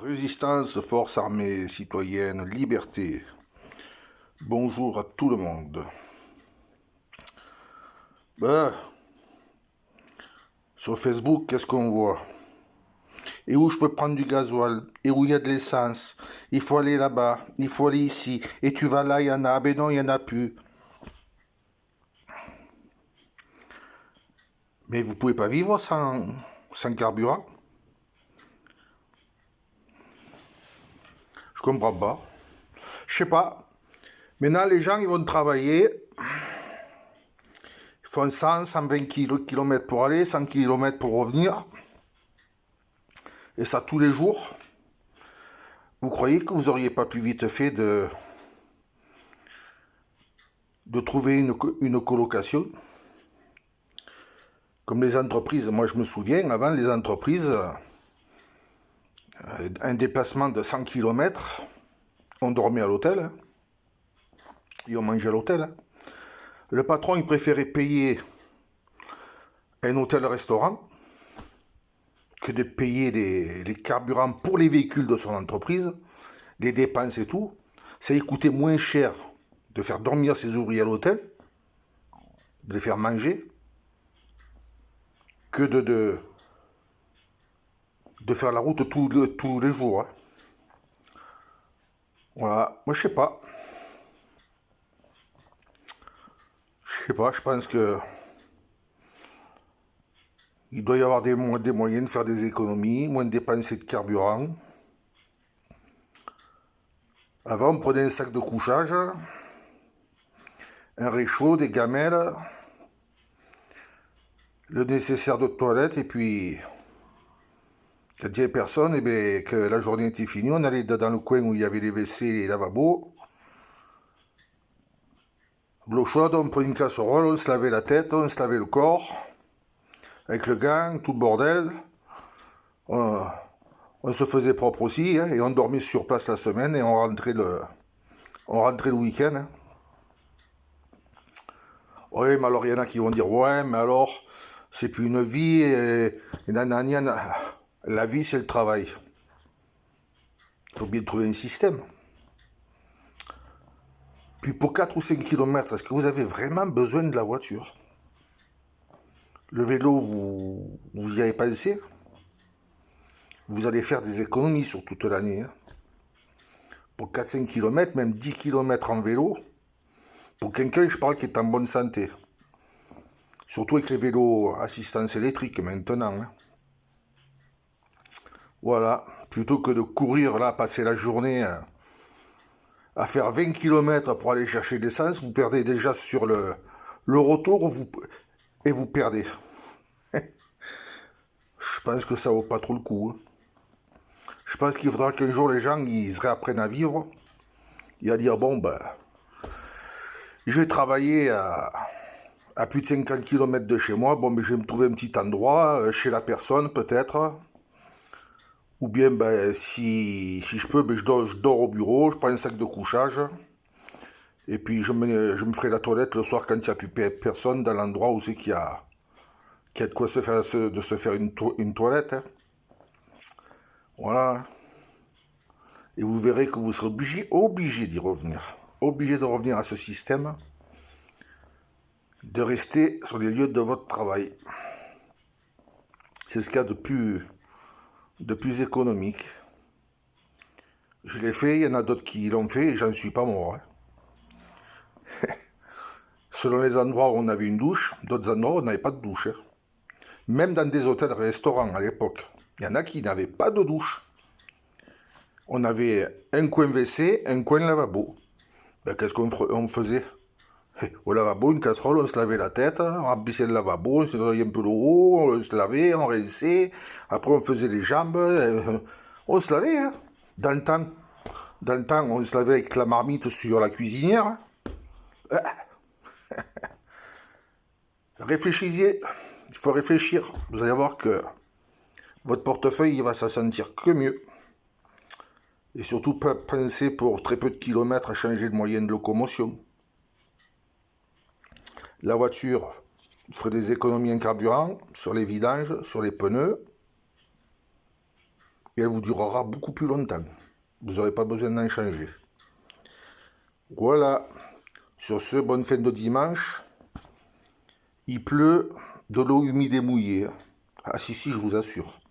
Résistance, force armée, citoyenne, liberté. Bonjour à tout le monde. Ben, sur Facebook, qu'est-ce qu'on voit? Et où je peux prendre du gasoil? Et où il y a de l'essence? Il faut aller là-bas, il faut aller ici. Et tu vas là, il y en a. Ah ben non, il n'y en a plus. Mais vous pouvez pas vivre sans carburant? Je comprends pas. Je sais pas. Maintenant, les gens, ils vont travailler. Ils font 100, 120 km pour aller, 100 km pour revenir. Et ça tous les jours. Vous croyez que vous auriez pas plus vite fait de trouver une colocation? Comme les entreprises, moi je me souviens, avant les entreprises, un déplacement de 100 km, on dormait à l'hôtel, hein, et on mangeait à l'hôtel. Hein. Le patron, il préférait payer un hôtel-restaurant que de payer les carburants pour les véhicules de son entreprise, les dépenses et tout. Ça lui coûtait moins cher de faire dormir ses ouvriers à l'hôtel, de les faire manger, que de faire la route tous les jours. Hein. Voilà, moi je sais pas. Je sais pas, je pense que il doit y avoir des moyens de faire des économies, moins de dépenser de carburant. Avant, on prenait un sac de couchage, un réchaud, des gamelles, le nécessaire de toilette, et puis, quand il n'y avait personne, et bien, que la journée était finie, on allait dans le coin où il y avait les WC et les lavabos. De l'eau chaude, on prenait une casserole, on se lavait la tête, on se lavait le corps, avec le gant, tout le bordel. On se faisait propre aussi, hein, et on dormait sur place la semaine, et on rentrait le week-end. Hein. Oui, mais alors il y en a qui vont dire, ouais, mais alors, c'est plus une vie, et nanana. La vie, c'est le travail. Il faut bien trouver un système. Puis pour 4 ou 5 km, est-ce que vous avez vraiment besoin de la voiture? Le vélo, vous y avez pensé? Vous allez faire des économies sur toute l'année. Hein. Pour 4-5 km, même 10 km en vélo, pour quelqu'un, je parle, qui est en bonne santé. Surtout avec les vélos assistance électrique maintenant. Hein. Voilà, plutôt que de courir là, passer la journée à faire 20 km pour aller chercher de l'essence, vous perdez déjà sur le retour et vous perdez. Je pense que ça vaut pas trop le coup. Hein. Je pense qu'il faudra qu'un jour les gens ils réapprennent à vivre et à dire bon ben je vais travailler à plus de 50 km de chez moi, bon ben je vais me trouver un petit endroit chez la personne peut-être. Ou bien ben si je peux ben, je dors au bureau, je prends un sac de couchage. Et puis je me ferai la toilette le soir quand il n'y a plus personne dans l'endroit où c'est qu'il y a de quoi se faire une toilette. Hein. Voilà. Et vous verrez que vous serez obligé d'y revenir. Obligé de revenir à ce système, de rester sur les lieux de votre travail. C'est ce qu'il y a de plus économique. Je l'ai fait, il y en a d'autres qui l'ont fait et j'en suis pas mort. Hein. Selon les endroits où on avait une douche, d'autres endroits où on n'avait pas de douche. Hein. Même dans des hôtels-restaurants à l'époque, il y en a qui n'avaient pas de douche. On avait un coin WC, un coin lavabo. Ben, qu'est-ce qu'on faisait? Au lavabo, une casserole, on se lavait la tête, on remplissait le lavabo, on se nettoyait un peu l'eau, on se lavait, on rinçait, après on faisait les jambes, on se lavait. Hein. Dans le temps, on se lavait avec la marmite sur la cuisinière. Réfléchissez, il faut réfléchir. Vous allez voir que votre portefeuille il va se sentir que mieux. Et surtout, pas penser pour très peu de kilomètres à changer de moyen de locomotion. La voiture, vous ferez des économies en carburant, sur les vidanges, sur les pneus. et elle vous durera beaucoup plus longtemps. Vous n'aurez pas besoin d'en changer. Voilà. Sur ce, bonne fin de dimanche. Il pleut, de l'eau humide et mouillée. Ah si, je vous assure.